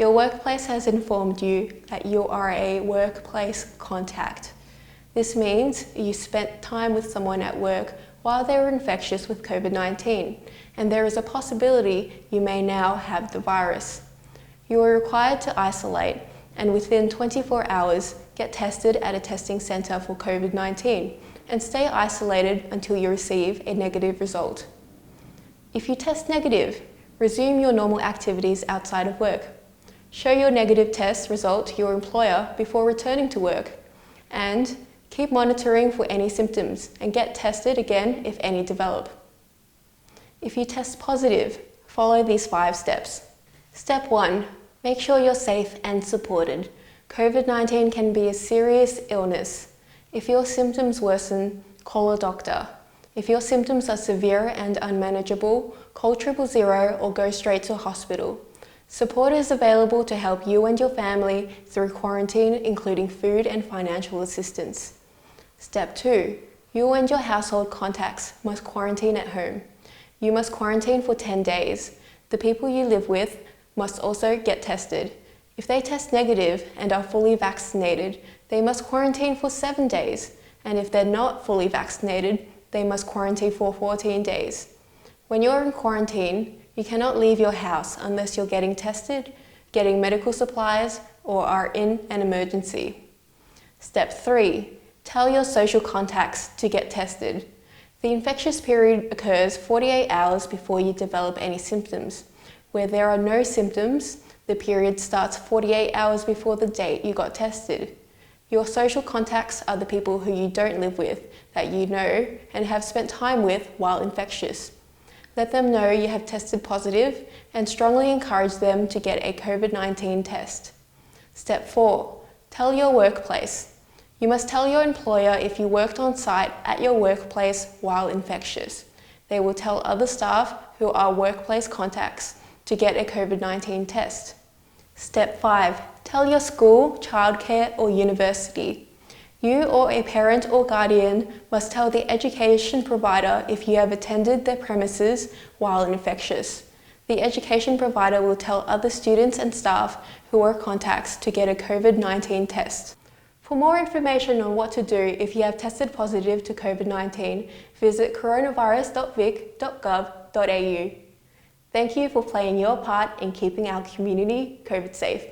Your workplace has informed you that you are a workplace contact. This means you spent time with someone at work while they were infectious with COVID-19, and there is a possibility you may now have the virus. You are required to isolate and within 24 hours get tested at a testing centre for COVID-19 and stay isolated until you receive a negative result. If you test negative, resume your normal activities outside of work. Show your negative test result to your employer before returning to work, and keep monitoring for any symptoms and get tested again if any develop. If you test positive, follow these 5 steps. Step 1. Make sure you're safe and supported. COVID-19 can be a serious illness. If your symptoms worsen, call a doctor. If your symptoms are severe and unmanageable, call 000 or go straight to hospital. Support is available to help you and your family through quarantine, including food and financial assistance. Step 2. You and your household contacts must quarantine at home. You must quarantine for 10 days. The people you live with must also get tested. If they test negative and are fully vaccinated, they must quarantine for 7 days. And if they're not fully vaccinated, they must quarantine for 14 days. When you're in quarantine, you cannot leave your house unless you're getting tested, getting medical supplies, or are in an emergency. Step 3. Tell your social contacts to get tested. The infectious period occurs 48 hours before you develop any symptoms. Where there are no symptoms, the period starts 48 hours before the date you got tested. Your social contacts are the people who you don't live with, that you know and have spent time with while infectious. Let them know you have tested positive and strongly encourage them to get a COVID-19 test. Step 4. Tell your workplace. You must tell your employer if you worked on site at your workplace while infectious. They will tell other staff who are workplace contacts to get a COVID-19 test. Step 5. Tell your school, childcare or university. You or a parent or guardian must tell the education provider if you have attended their premises while infectious. The education provider will tell other students and staff who are contacts to get a COVID-19 test. For more information on what to do if you have tested positive to COVID-19, visit coronavirus.vic.gov.au. Thank you for playing your part in keeping our community COVID safe.